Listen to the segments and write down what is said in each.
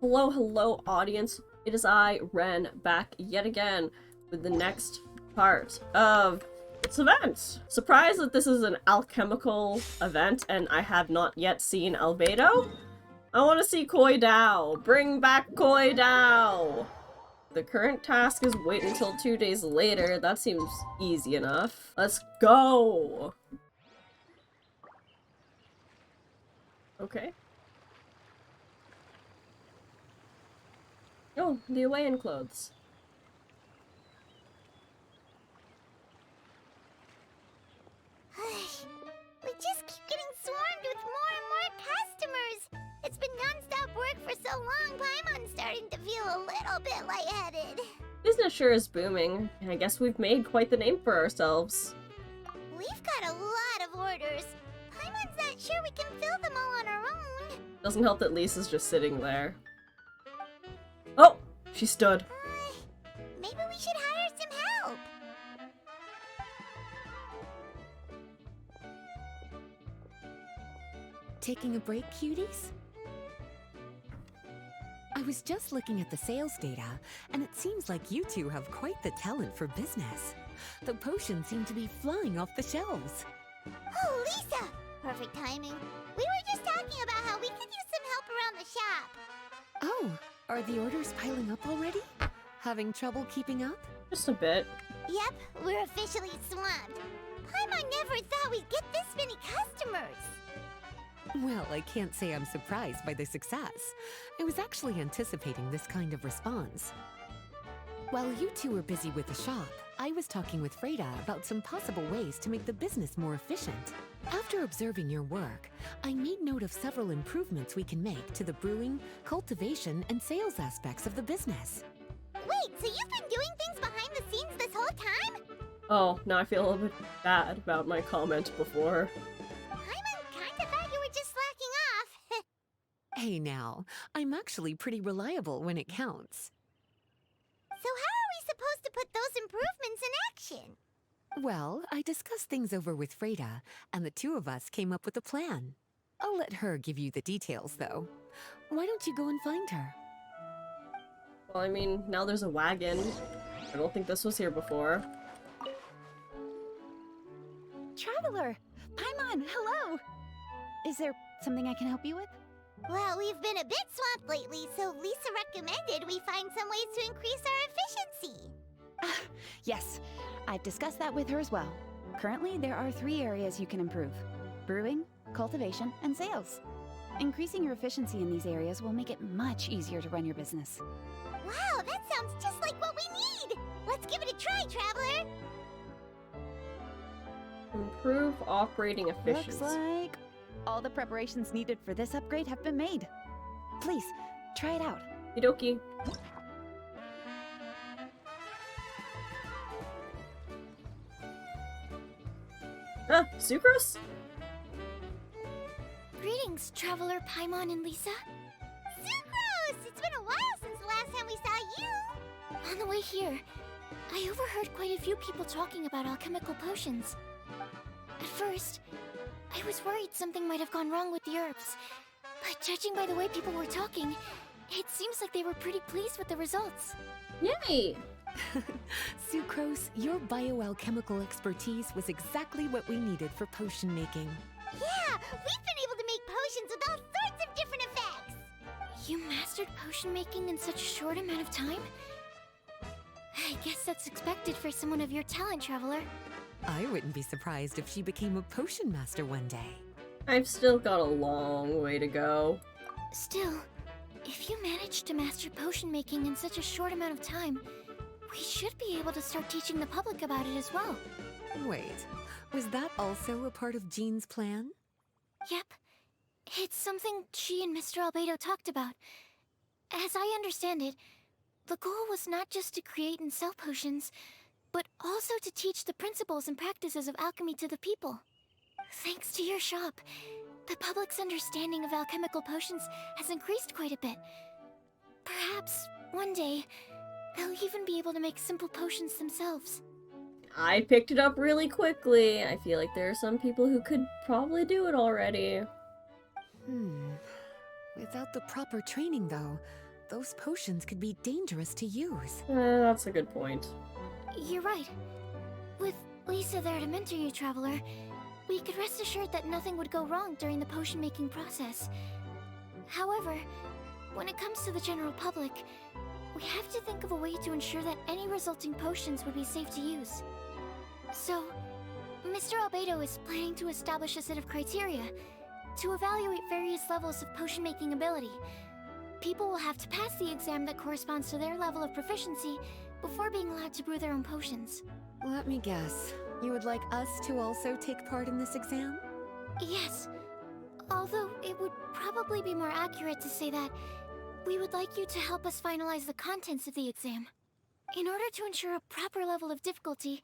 Hello, hello, audience. It is I, Ren, back yet again with the next part of its event. Surprised that this is an alchemical event and I have not yet seen Albedo. I want to see Koi Dao. Bring back Koi Dao. The current task is wait until 2 days later. That seems easy enough. Let's go. Okay. Oh, the away-in clothes. We just keep getting swarmed with more and more customers. It's been non-stop work for so long, Paimon's starting to feel a little bit lightheaded. Business sure is booming. I guess we've made quite the name for ourselves. We've got a lot of orders. Paimon's not sure we can fill them all on our own. Doesn't help that Lisa's just sitting there. Oh! She stood. Maybe we should hire some help. Taking a break, cuties? I was just looking at the sales data, and it seems like you two have quite the talent for business. The potions seem to be flying off the shelves. Oh, Lisa! Perfect timing. We were just talking about how we could use some help around the shop. Oh, are the orders piling up already? Having trouble keeping up? Just a bit. Yep, we're officially swamped. Paimon never thought we'd get this many customers. Well, I can't say I'm surprised by the success. I was actually anticipating this kind of response. While you two were busy with the shop, I was talking with Freda about some possible ways to make the business more efficient. After observing your work, I made note of several improvements we can make to the brewing, cultivation, and sales aspects of the business. Wait, so you've been doing things behind the scenes this whole time? Oh, now I feel a little bit bad about my comment before. Paimon kinda thought you were just slacking off. Hey now, I'm actually pretty reliable when it counts. So how are we supposed to put those improvements in action? Well, I discussed things over with Freda, and the two of us came up with a plan. I'll let her give you the details, though. Why don't you go and find her? Well, I mean, now there's a wagon. I don't think this was here before. Traveler! Paimon, hello! Is there something I can help you with? Well, we've been a bit swamped lately, so Lisa recommended we find some ways to increase our efficiency. Yes, I've discussed that with her as well. Currently, there are 3 areas you can improve: brewing, cultivation, and sales. Increasing your efficiency in these areas will make it much easier to run your business. Wow, that sounds just like what we need! Let's give it a try, Traveler! Improve operating efficiency. Looks like all the preparations needed for this upgrade have been made. Please, try it out. Okie dokie. Ah, sucrose? Greetings, Traveler, Paimon, and Lisa. Sucrose! It's been a while since the last time we saw you! On the way here, I overheard quite a few people talking about alchemical potions. At first, I was worried something might have gone wrong with the herbs, but judging by the way people were talking, it seems like they were pretty pleased with the results. Yay! Sucrose, your bioalchemical expertise was exactly what we needed for potion making. Yeah, we've been able to make potions with all sorts of different effects! You mastered potion making in such a short amount of time? I guess that's expected for someone of your talent, Traveler. I wouldn't be surprised if she became a potion master one day. I've still got a long way to go. Still, if you managed to master potion making in such a short amount of time, we should be able to start teaching the public about it as well. Wait, was that also a part of Jean's plan? Yep. It's something she and Mr. Albedo talked about. As I understand it, the goal was not just to create and sell potions, but also to teach the principles and practices of alchemy to the people. Thanks to your shop, the public's understanding of alchemical potions has increased quite a bit. Perhaps, one day, they'll even be able to make simple potions themselves. I picked it up really quickly. I feel like there are some people who could probably do it already. Without the proper training, though, those potions could be dangerous to use. That's a good point. You're right. With Lisa there to mentor you, Traveler, we could rest assured that nothing would go wrong during the potion-making process. However, when it comes to the general public, we have to think of a way to ensure that any resulting potions would be safe to use. So, Mr. Albedo is planning to establish a set of criteria to evaluate various levels of potion-making ability. People will have to pass the exam that corresponds to their level of proficiency before being allowed to brew their own potions. Let me guess. You would like us to also take part in this exam? Yes. Although it would probably be more accurate to say that we would like you to help us finalize the contents of the exam. In order to ensure a proper level of difficulty,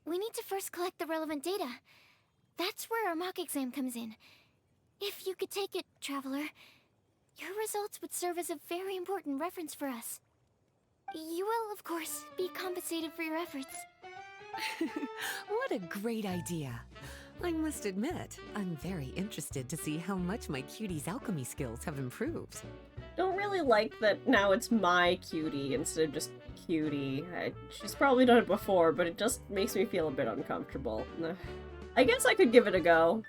we need to first collect the relevant data. That's where our mock exam comes in. If you could take it, Traveler, your results would serve as a very important reference for us. You will, of course, be compensated for your efforts. What a great idea. I must admit, I'm very interested to see how much my cutie's alchemy skills have improved. Don't really like that now it's my cutie instead of just cutie. She's probably done it before, but it just makes me feel a bit uncomfortable. I guess I could give it a go.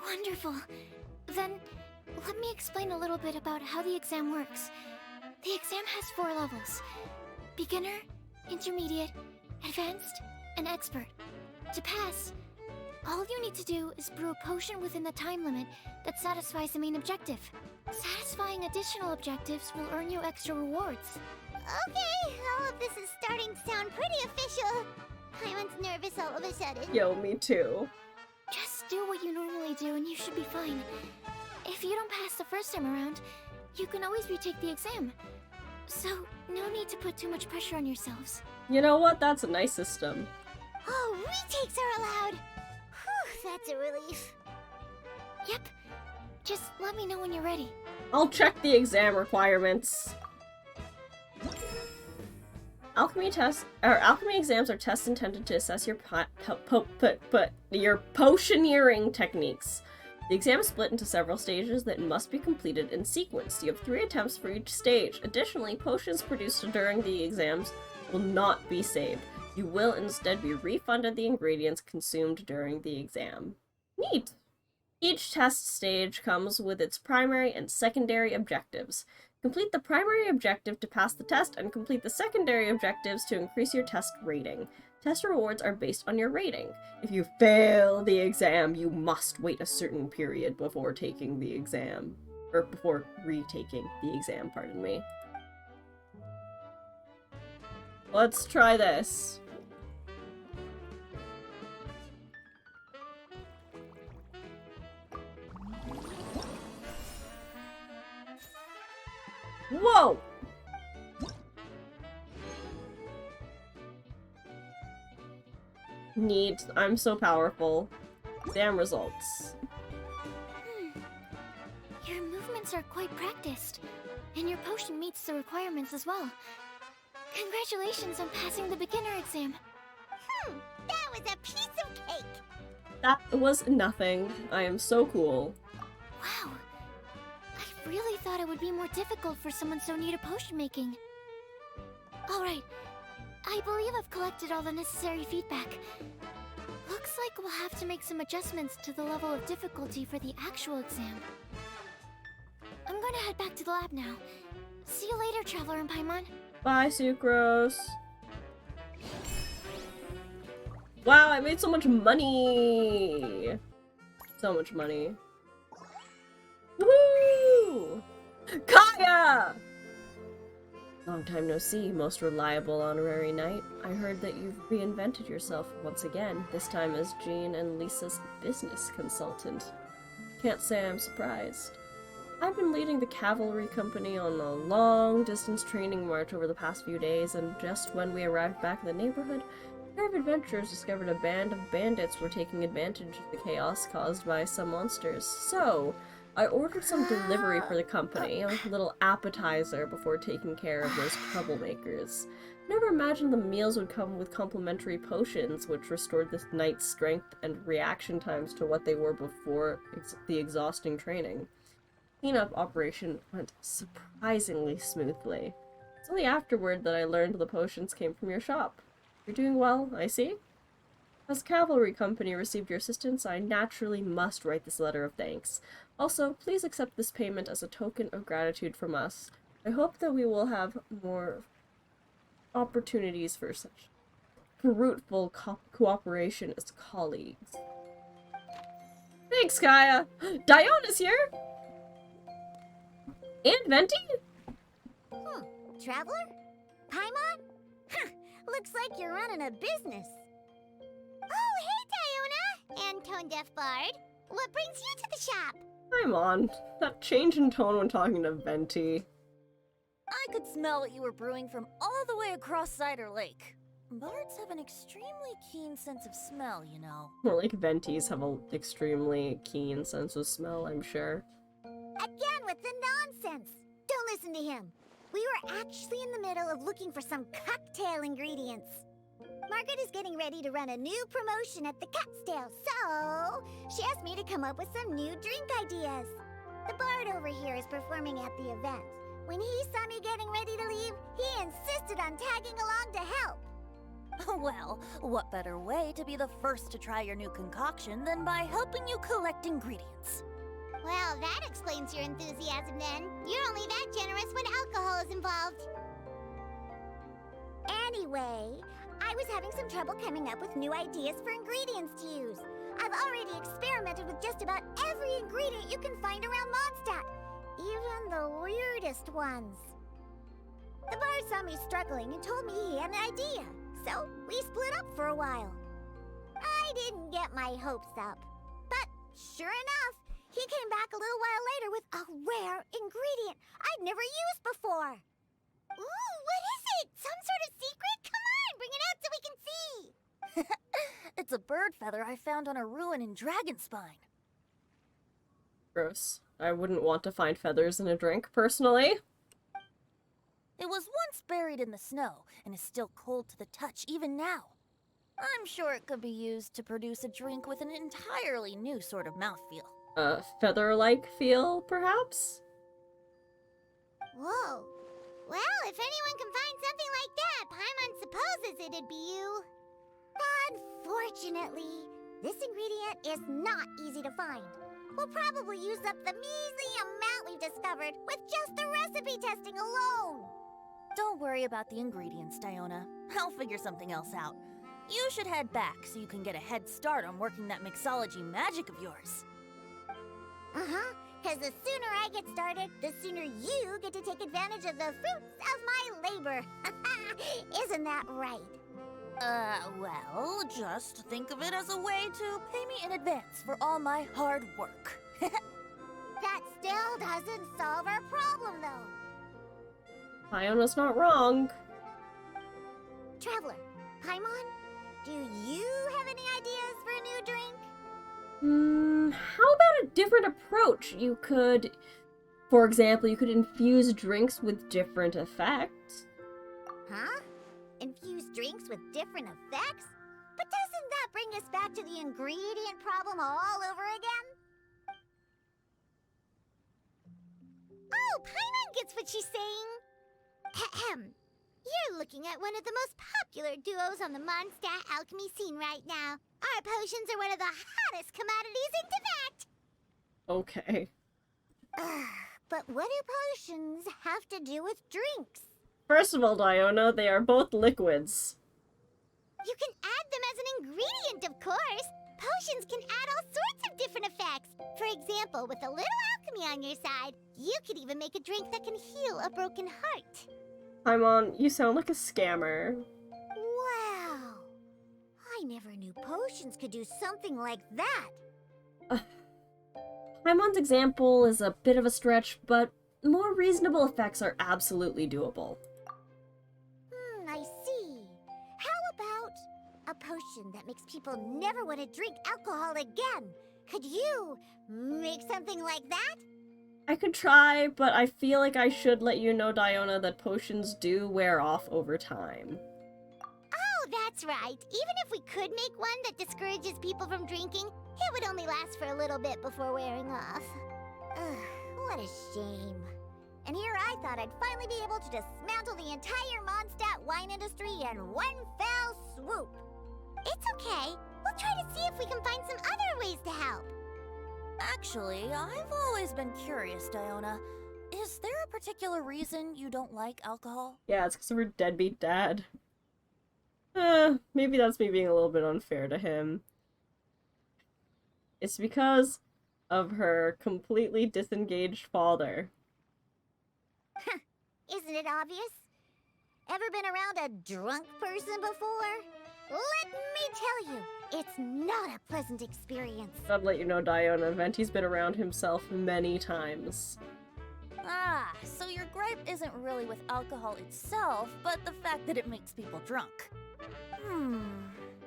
Wonderful. Then, let me explain a little bit about how the exam works. The exam has 4 levels: beginner, intermediate, advanced, and expert. To pass, all you need to do is brew a potion within the time limit that satisfies the main objective. Satisfying additional objectives will earn you extra rewards. Okay, all of this is starting to sound pretty official. Paimon's nervous all of a sudden. Yo, me too. Just do what you normally do and you should be fine. If you don't pass the first time around, you can always retake the exam. So, no need to put too much pressure on yourselves. You know what? That's a nice system. Oh, retakes are allowed! Whew, that's a relief. Yep. Just let me know when you're ready. I'll check the exam requirements. Alchemy exams are tests intended to assess your your potioneering techniques. The exam is split into several stages that must be completed in sequence. You have 3 attempts for each stage. Additionally, potions produced during the exams will not be saved. You will instead be refunded the ingredients consumed during the exam. Neat! Each test stage comes with its primary and secondary objectives. Complete the primary objective to pass the test, and complete the secondary objectives to increase your test rating. Test rewards are based on your rating. If you fail the exam, you must wait a certain period before taking the exam. Or before retaking the exam, pardon me. Let's try this. Whoa! Neat. I'm so powerful. Exam results. Your movements are quite practiced, and your potion meets the requirements as well. Congratulations on passing the beginner exam. That was a piece of cake! That was nothing. I am so cool. Wow. I really thought it would be more difficult for someone so new to potion making. Alright. I believe I've collected all the necessary feedback. Looks like we'll have to make some adjustments to the level of difficulty for the actual exam. I'm going to head back to the lab now. See you later, Traveler and Paimon. Bye, Sucrose. Wow, I made so much money! So much money. Woohoo! Kaya! Long time no see, most reliable honorary knight. I heard that you've reinvented yourself once again, this time as Jean and Lisa's business consultant. Can't say I'm surprised. I've been leading the cavalry company on a long-distance training march over the past few days, and just when we arrived back in the neighborhood, a pair of adventurers discovered a band of bandits were taking advantage of the chaos caused by some monsters. So, I ordered some delivery for the company, a little appetizer before taking care of those troublemakers. Never imagined the meals would come with complimentary potions, which restored the knight's strength and reaction times to what they were before the exhausting training. cleanup operation went surprisingly smoothly. It's only afterward that I learned the potions came from your shop. You're doing well, I see. As Cavalry Company received your assistance, I naturally must write this letter of thanks. Also, please accept this payment as a token of gratitude from us. I hope that we will have more opportunities for such fruitful cooperation as colleagues. Thanks, Kaya! Diona's here! And Venti? Traveler? Paimon? Huh, looks like you're running a business. Oh, hey, Diona! And Tone Deaf Bard. What brings you to the shop? I'm on. That change in tone when talking to Venti. I could smell what you were brewing from all the way across Cider Lake. Bards have an extremely keen sense of smell, you know. More like Ventis have an extremely keen sense of smell, I'm sure. Again with the nonsense. Don't listen to him. We were actually in the middle of looking for some cocktail ingredients. Margaret is getting ready to run a new promotion at the Catstail, so she asked me to come up with some new drink ideas. The bard over here is performing at the event. When he saw me getting ready to leave, he insisted on tagging along to help. Well, what better way to be the first to try your new concoction than by helping you collect ingredients? Well, that explains your enthusiasm then. You're only that generous when alcohol is involved. Anyway, I was having some trouble coming up with new ideas for ingredients to use. I've already experimented with just about every ingredient you can find around Mondstadt, even the weirdest ones. The bard saw me struggling and told me he had an idea, so we split up for a while. I didn't get my hopes up, but sure enough, he came back a little while later with a rare ingredient I'd never used before. Ooh, what is it? Some sort of secret? Come on, bring it out so we can see. It's a bird feather I found on a ruin in Dragonspine. Gross. I wouldn't want to find feathers in a drink, personally. It was once buried in the snow and is still cold to the touch even now. I'm sure it could be used to produce a drink with an entirely new sort of mouthfeel. A feather-like feel, perhaps? Whoa. Well, if anyone can find something like that, Paimon supposes it'd be you. Unfortunately, this ingredient is not easy to find. We'll probably use up the measly amount we've discovered with just the recipe testing alone. Don't worry about the ingredients, Diona. I'll figure something else out. You should head back so you can get a head start on working that mixology magic of yours. Uh-huh, because the sooner I get started, the sooner you get to take advantage of the fruits of my labor. Isn't that right? Well, just think of it as a way to pay me in advance for all my hard work. That still doesn't solve our problem, though. Iona's not wrong. Traveler, Paimon, do you have any ideas for a new drink? How about a different approach? You could, for example, you could infuse drinks with different effects. Huh? Infuse drinks with different effects? But doesn't that bring us back to the ingredient problem all over again? Oh, Paimon gets what she's saying. Ahem. You're looking at one of the most popular duos on the Mondstadt alchemy scene right now. Our potions are one of the hottest commodities in Tibet. Okay. But what do potions have to do with drinks? First of all, Diona, they are both liquids. You can add them as an ingredient, of course. Potions can add all sorts of different effects. For example, with a little alchemy on your side, you could even make a drink that can heal a broken heart. Paimon, you sound like a scammer. Wow. I never knew potions could do something like that. Paimon's example is a bit of a stretch, but more reasonable effects are absolutely doable. I see. How about a potion that makes people never want to drink alcohol again? Could you make something like that? I could try, but I feel like I should let you know, Diona, that potions do wear off over time. Oh, that's right. Even if we could make one that discourages people from drinking, it would only last for a little bit before wearing off. What a shame. And here I thought I'd finally be able to dismantle the entire Mondstadt wine industry in one fell swoop. It's okay. We'll try to see if we can find some other ways to help. Actually, I've always been curious, Diona. Is there a particular reason you don't like alcohol? Yeah, it's because of her deadbeat dad. Maybe that's me being a little bit unfair to him. It's because of her completely disengaged father. Isn't it obvious? Ever been around a drunk person before? Let me tell you, it's not a pleasant experience. I'd let you know, Diona, Venti's been around himself many times. Ah, so your gripe isn't really with alcohol itself, but the fact that it makes people drunk.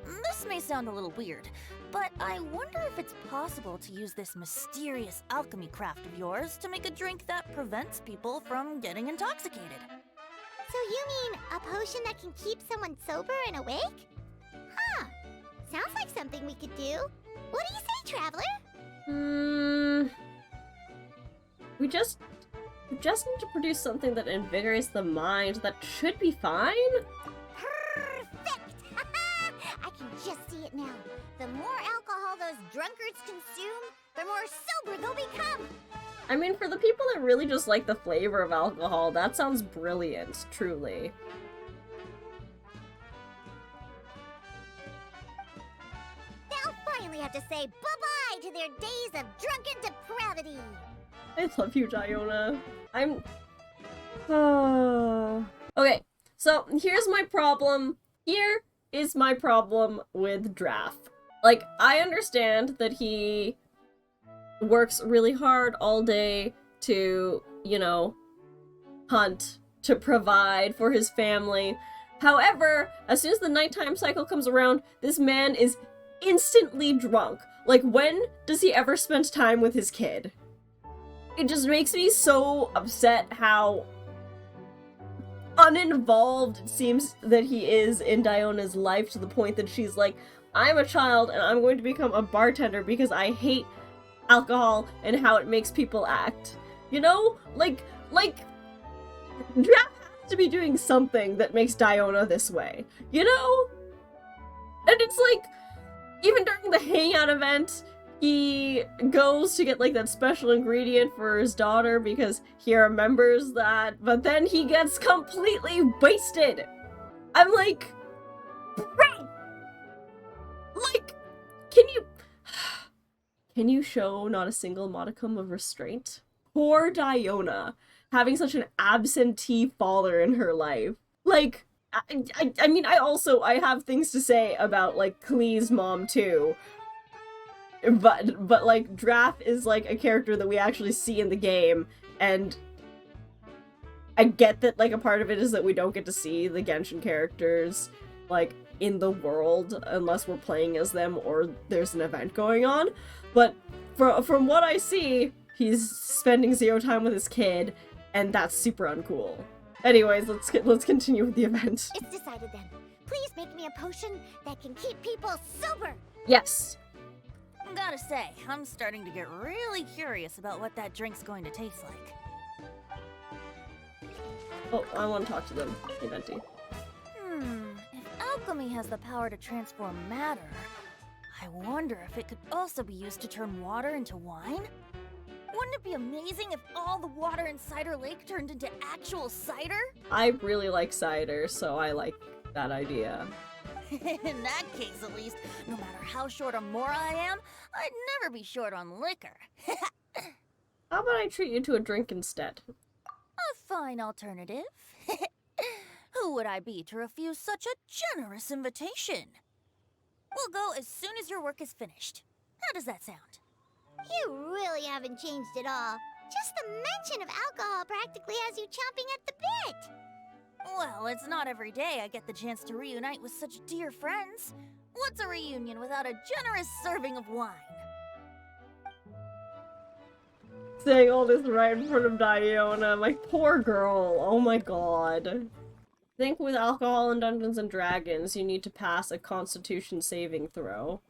This may sound a little weird, but I wonder if it's possible to use this mysterious alchemy craft of yours to make a drink that prevents people from getting intoxicated. So you mean a potion that can keep someone sober and awake? Huh. Sounds like something we could do. What do you say, Traveler? We just need to produce something that invigorates the mind. That should be fine. Perfect! I can just see it now. The more alcohol those drunkards consume, the more sober they'll become. I mean, for the people that really just like the flavor of alcohol, that sounds brilliant, truly. They'll finally have to say bye-bye to their days of drunken depravity. I love you, Diona. Okay, so here's my problem. Here is my problem with Draff. Like, I understand that he works really hard all day to, you know, hunt, to provide for his family. However, as soon as the nighttime cycle comes around, this man is instantly drunk. Like, when does he ever spend time with his kid? It just makes me so upset how uninvolved it seems that he is in Diona's life, to the point that she's like, I'm a child and I'm going to become a bartender because I hate alcohol and how it makes people act. You know? Like, Draft has to be doing something that makes Diona this way. You know? And it's like, even during the hangout event, he goes to get, like, that special ingredient for his daughter because he remembers that, but then he gets completely wasted. I'm like, bro! Like, can you show not a single modicum of restraint? Poor Diona, having such an absentee father in her life. Like, I mean, I have things to say about, like, Klee's mom, too. But like, Draff is, like, a character that we actually see in the game, and I get that, like, a part of it is that we don't get to see the Genshin characters, like, in the world unless we're playing as them or there's an event going on, but from what I see, he's spending zero time with his kid, and that's super uncool. Anyways, let's continue with the event. It's decided then. Please make me a potion that can keep people sober. Yes. Gotta say, I'm starting to get really curious about what that drink's going to taste like. Oh, I want to talk to them. Hey, Venti. If alchemy has the power to transform matter, I wonder if it could also be used to turn water into wine? Wouldn't it be amazing if all the water in Cider Lake turned into actual cider? I really like cider, so I like that idea. In that case, at least, no matter how short on Mora I am, I'd never be short on liquor. How about I treat you to a drink instead? A fine alternative. Who would I be to refuse such a generous invitation? We'll go as soon as your work is finished. How does that sound? You really haven't changed at all. Just the mention of alcohol practically has you chomping at the bit. Well, it's not every day I get the chance to reunite with such dear friends. What's a reunion without a generous serving of wine? Saying all this right in front of Diona, my poor girl, oh my god. I think with alcohol in Dungeons and Dragons, you need to pass a Constitution saving throw.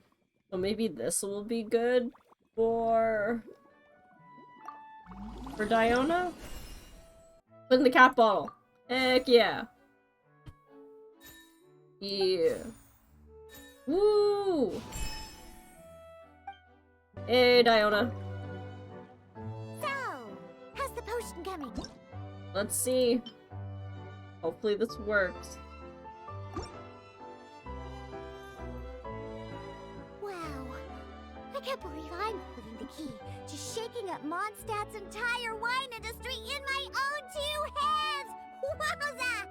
So maybe this will be good for... For Diona? Put in the cat bottle. Heck yeah. Yeah. Woo! Hey, Diona. So, how's the potion coming? Let's see. Hopefully this works. Wow. I can't believe I'm holding the key to shaking up Mondstadt's entire wine industry in my own two hands! Wowza!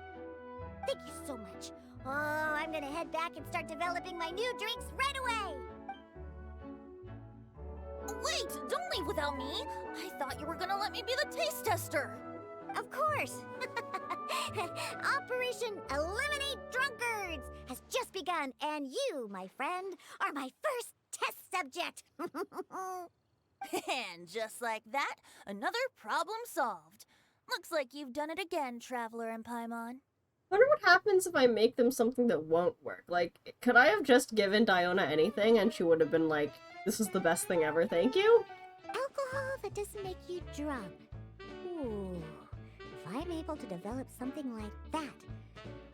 Thank you so much. Oh, I'm gonna head back and start developing my new drinks right away! Wait, don't leave without me. I thought you were gonna let me be the taste tester. Of course! Operation Eliminate Drunkards has just begun, and you, my friend, are my first test subject! And just like that, another problem solved. Looks like you've done it again, Traveler and Paimon. Wonder what happens if I make them something that won't work. Like, could I have just given Diona anything and she would have been like, this is the best thing ever, thank you? Alcohol that doesn't make you drunk. Ooh. If I'm able to develop something like that,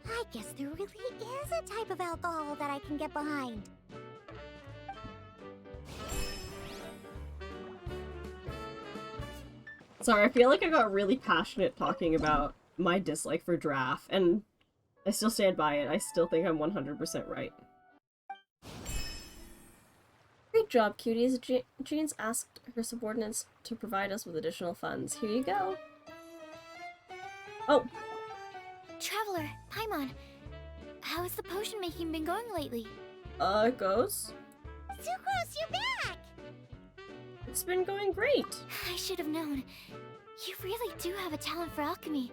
I guess there really is a type of alcohol that I can get behind. Sorry, I feel like I got really passionate talking about my dislike for Draft, and I still stand by it. I still think I'm 100% right. Great job, cuties. Jean's asked her subordinates to provide us with additional funds. Here you go. Oh, Traveler, Paimon, how has the potion making been going lately? it goes. Sucrose, you're back! It's been going great. I should have known. You really do have a talent for alchemy.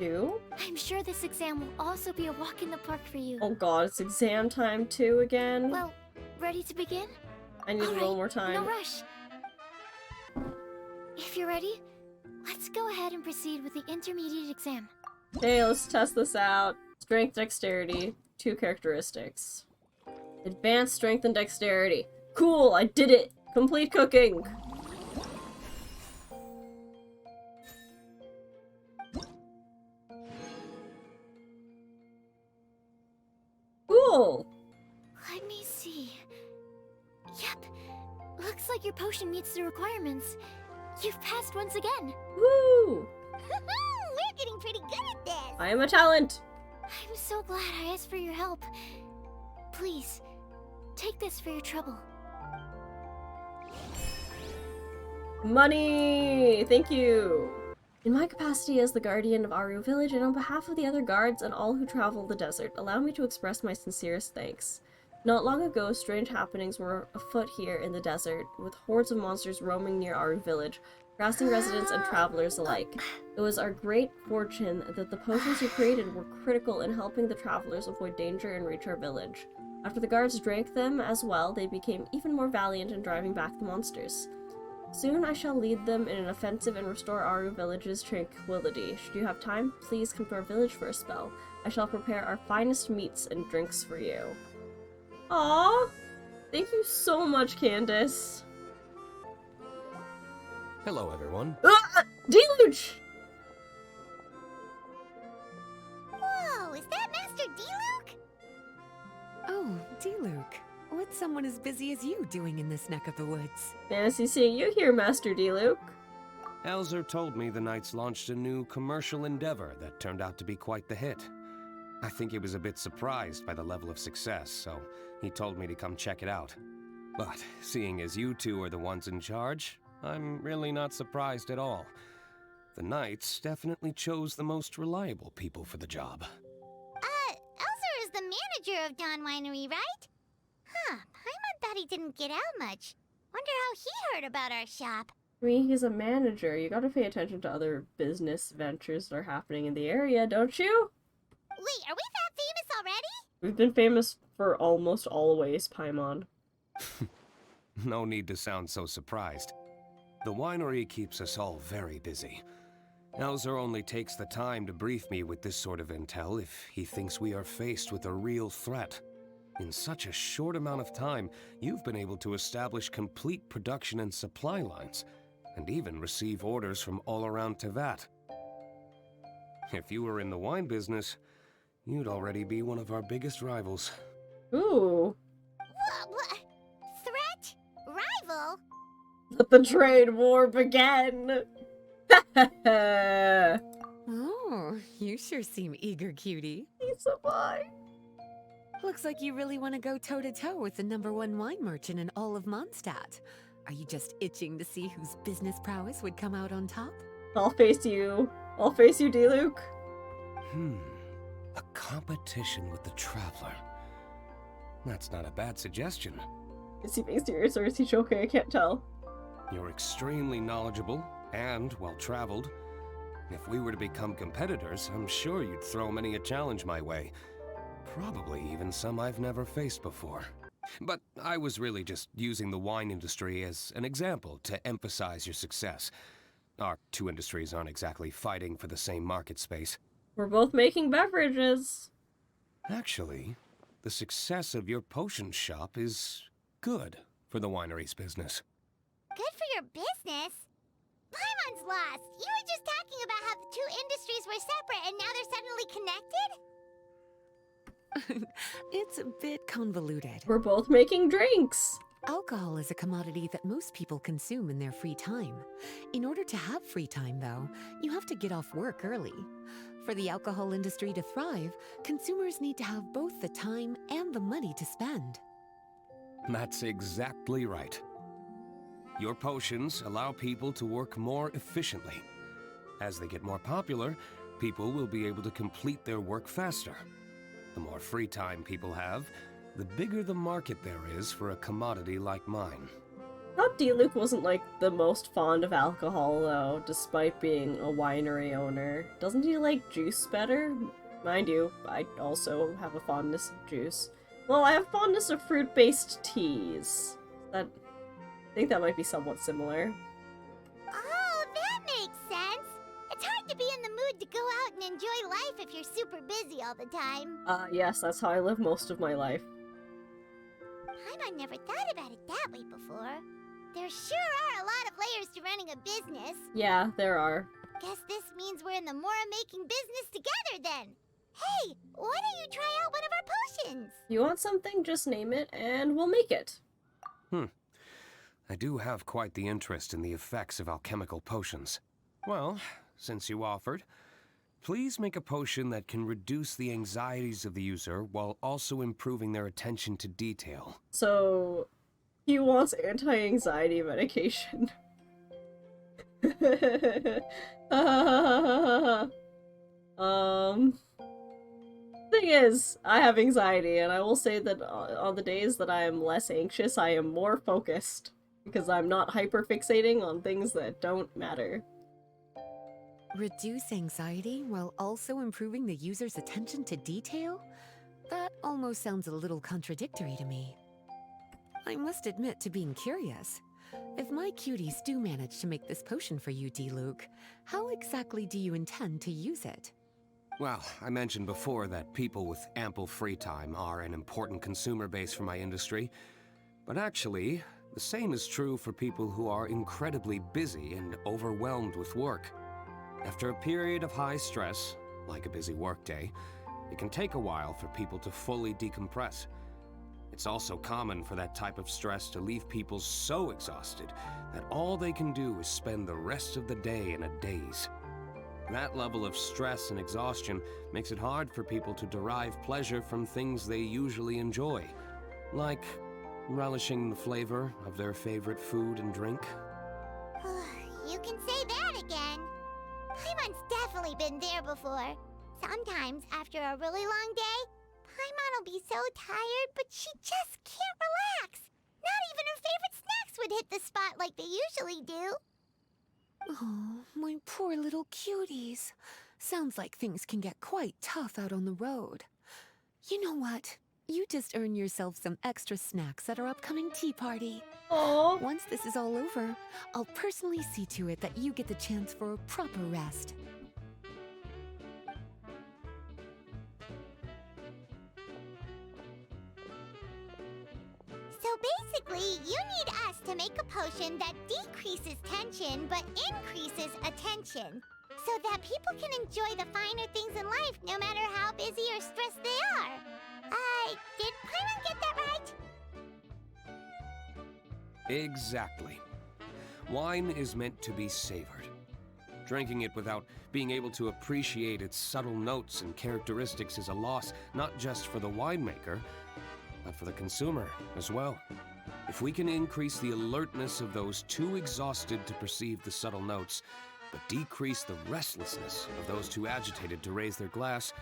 You? I'm sure this exam will also be a walk in the park for you. Oh god, it's exam time too again. Well, ready to begin? I need a little more time. No rush. If you're ready, let's go ahead and proceed with the intermediate exam. Hey, let's test this out. Strength, dexterity, 2 characteristics. Advanced strength and dexterity. Cool, I did it! Complete cooking! Cool! Let me see. Yep. Looks like your potion meets the requirements. You've passed once again. Woo! We're getting pretty good at this! I am a talent! I'm so glad I asked for your help. Please, take this for your trouble. Money! Thank you! In my capacity as the guardian of Aru Village and on behalf of the other guards and all who travel the desert, allow me to express my sincerest thanks. Not long ago, strange happenings were afoot here in the desert, with hordes of monsters roaming near Aru Village, harassing residents and travelers alike. It was our great fortune that the potions you created were critical in helping the travelers avoid danger and reach our village. After the guards drank them as well, they became even more valiant in driving back the monsters. Soon I shall lead them in an offensive and restore Aru Village's tranquility. Should you have time, please come to our village for a spell. I shall prepare our finest meats and drinks for you. Aww! Thank you so much, Candace. Hello, everyone. Deluge! Whoa, is that Master D-Luke? Oh, D-Luke. What's someone as busy as you doing in this neck of the woods? Fantasy seeing you here, Master D-Luke. Alzer told me the Knights launched a new commercial endeavor that turned out to be quite the hit. I think he was a bit surprised by the level of success, so he told me to come check it out. But seeing as you two are the ones in charge, I'm really not surprised at all. The Knights definitely chose the most reliable people for the job. Elzer is the manager of Dawn Winery, right? Huh, Paimon thought he didn't get out much. Wonder how he heard about our shop. I mean, he's a manager. You gotta pay attention to other business ventures that are happening in the area, don't you? Wait, are we that famous already? We've been famous for almost always, Paimon. No need to sound so surprised. The winery keeps us all very busy. Elzer only takes the time to brief me with this sort of intel if he thinks we are faced with a real threat. In such a short amount of time, you've been able to establish complete production and supply lines. and even receive orders from all around Tevat. If you were in the wine business, you'd already be one of our biggest rivals. Ooh. What? Threat? Rival? Let the trade war begin! Oh, you sure seem eager, cutie. So bye. Looks like you really want to go toe-to-toe with the #1 wine merchant in all of Mondstadt. Are you just itching to see whose business prowess would come out on top? I'll face you. I'll face you, D-Luke. A competition with the Traveler. That's not a bad suggestion. Is he being serious or is he joking? I can't tell. You're extremely knowledgeable and well-traveled. If we were to become competitors, I'm sure you'd throw many a challenge my way. Probably even some I've never faced before. But I was really just using the wine industry as an example to emphasize your success. Our two industries aren't exactly fighting for the same market space. We're both making beverages. Actually, the success of your potion shop is good for the winery's business. Good for your business? Paimon's lost! You were just talking about how the two industries were separate and now they're suddenly connected? It's a bit convoluted. We're both making drinks. Alcohol is a commodity that most people consume in their free time. In order to have free time, though, you have to get off work early. For the alcohol industry to thrive, consumers need to have both the time and the money to spend. That's exactly right. Your potions allow people to work more efficiently. As they get more popular, people will be able to complete their work faster. The more free time people have, the bigger the market there is for a commodity like mine. I thought D-Luke wasn't like the most fond of alcohol though, despite being a winery owner. Doesn't he like juice better? Mind you, I also have a fondness of juice. Well, I have fondness of fruit-based teas. I think that might be somewhat similar. Oh, that makes sense! It's hard to be in the mood to go out and enjoy life if you're super busy all the time. Yes, that's how I live most of my life. Paimon never thought about it that way before. There sure are a lot of layers to running a business. Yeah, there are. Guess this means we're in the Mora-making business together then. Hey, why don't you try out one of our potions? You want something, just name it, and we'll make it. I do have quite the interest in the effects of alchemical potions. Well, since you offered, please make a potion that can reduce the anxieties of the user while also improving their attention to detail. So, he wants anti-anxiety medication. Thing is, I have anxiety, and I will say that on the days that I am less anxious, I am more focused. Because I'm not hyper-fixating on things that don't matter. Reduce anxiety while also improving the user's attention to detail? That almost sounds a little contradictory to me. I must admit to being curious. If my cuties do manage to make this potion for you, D-Luke, how exactly do you intend to use it? Well, I mentioned before that people with ample free time are an important consumer base for my industry. But actually, the same is true for people who are incredibly busy and overwhelmed with work. After a period of high stress, like a busy workday, it can take a while for people to fully decompress. It's also common for that type of stress to leave people so exhausted that all they can do is spend the rest of the day in a daze. That level of stress and exhaustion makes it hard for people to derive pleasure from things they usually enjoy, like relishing the flavor of their favorite food and drink. You can say that again. Paimon's definitely been there before. Sometimes, after a really long day, Paimon will be so tired, but she just can't relax. Not even her favorite snacks would hit the spot like they usually do. Oh, my poor little cuties. Sounds like things can get quite tough out on the road. You know what? You just earn yourself some extra snacks at our upcoming tea party. Aww. Once this is all over, I'll personally see to it that you get the chance for a proper rest. So basically, you need us to make a potion that decreases tension but increases attention, so that people can enjoy the finer things in life no matter how busy or stressed they are. Did Paimon get that right? Exactly. Wine is meant to be savored. Drinking it without being able to appreciate its subtle notes and characteristics is a loss not just for the winemaker, but for the consumer as well. If we can increase the alertness of those too exhausted to perceive the subtle notes, but decrease the restlessness of those too agitated to raise their glass,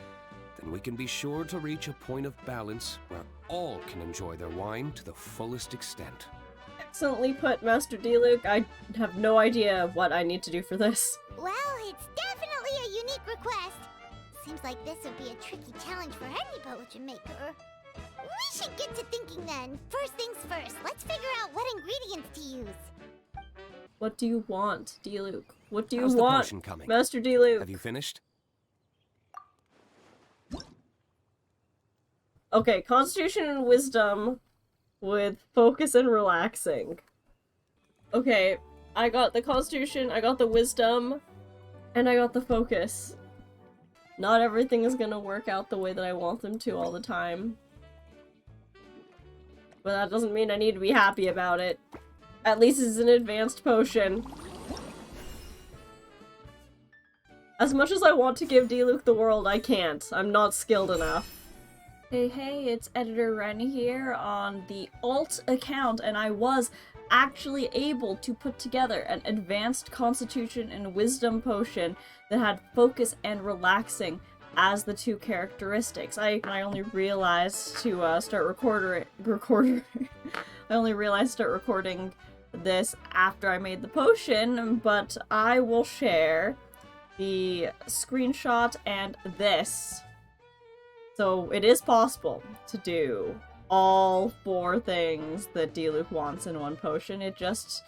then we can be sure to reach a point of balance where all can enjoy their wine to the fullest extent. Excellently put, Master D-Luke. I have no idea what I need to do for this. Well, it's definitely a unique request. Seems like this would be a tricky challenge for any potion maker. We should get to thinking then. First things first, let's figure out what ingredients to use. What do you want, D-Luke? What do you How's the want, potion coming? Master D-Luke? Have you finished? Okay, Constitution and Wisdom with focus and relaxing. Okay, I got the Constitution, I got the Wisdom, and I got the focus. Not everything is gonna work out the way that I want them to all the time. But that doesn't mean I need to be happy about it. At least it's an advanced potion. As much as I want to give D-Luke the world, I can't. I'm not skilled enough. Hey, it's Editor Ren here on the alt account, and I was actually able to put together an advanced Constitution and Wisdom potion that had focus and relaxing as the two characteristics. I only realized to start recording this after I made the potion, but I will share the screenshot and this. So it is possible to do all 4 things that D-Luke wants in one potion. It just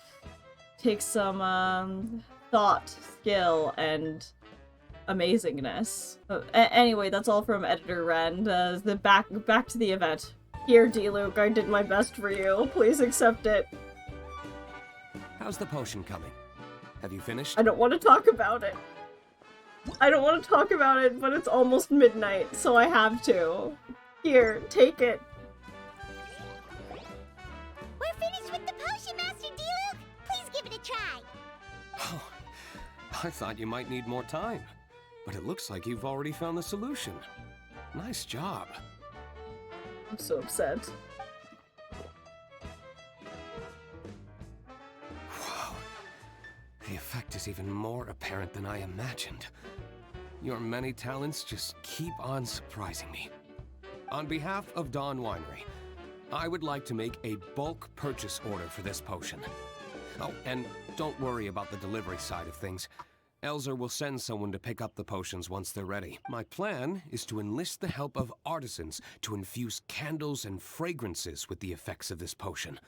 takes some thought, skill, and amazingness. Anyway, that's all from Editor Ren. Back to the event. Here, D-Luke, I did my best for you. Please accept it. How's the potion coming? Have you finished? I don't want to talk about it. But it's almost midnight, so I have to. Here, take it. We're finished with the potion, Master D-Luke. Please give it a try. Oh, I thought you might need more time, but it looks like you've already found the solution. Nice job. I'm so upset. Wow. The effect is even more apparent than I imagined. Your many talents just keep on surprising me. On behalf of Dawn Winery, I would like to make a bulk purchase order for this potion. Oh, and don't worry about the delivery side of things. Elzer will send someone to pick up the potions once they're ready. My plan is to enlist the help of artisans to infuse candles and fragrances with the effects of this potion.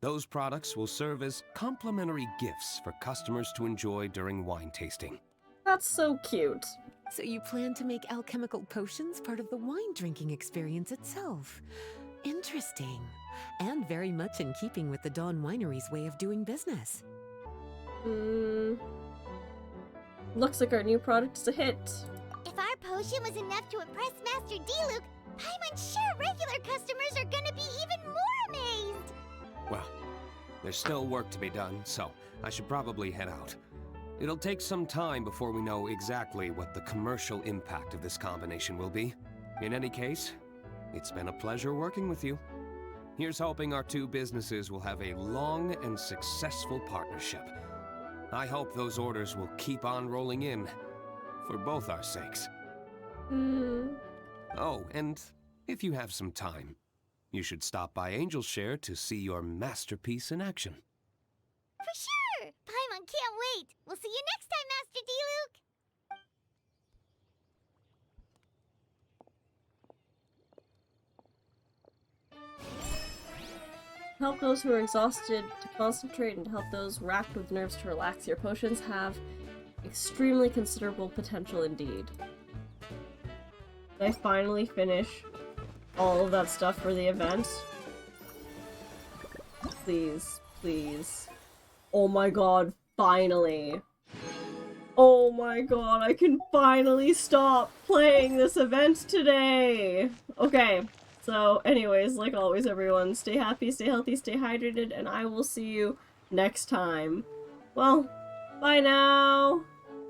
Those products will serve as complimentary gifts for customers to enjoy during wine tasting. That's so cute. So you plan to make alchemical potions part of the wine drinking experience itself. Interesting. And very much in keeping with the Dawn Winery's way of doing business. Looks like our new product is a hit. If our potion was enough to impress Master D-Luke, Paimon's sure regular customers are gonna be even more amazed. Well, there's still work to be done, so I should probably head out. It'll take some time before we know exactly what the commercial impact of this combination will be. In any case, it's been a pleasure working with you. Here's hoping our 2 businesses will have a long and successful partnership. I hope those orders will keep on rolling in, for both our sakes. Oh, and if you have some time, you should stop by Angel's Share to see your masterpiece in action. For sure! Paimon can't wait! We'll see you next time, Master D-Luke! Help those who are exhausted to concentrate and help those racked with nerves to relax. Your potions have extremely considerable potential indeed. Did I finally finish all of that stuff for the event? Please, please. Oh my god, finally. Oh my god, I can finally stop playing this event today! Okay, so anyways, like always everyone, stay happy, stay healthy, stay hydrated, and I will see you next time. Well, bye now!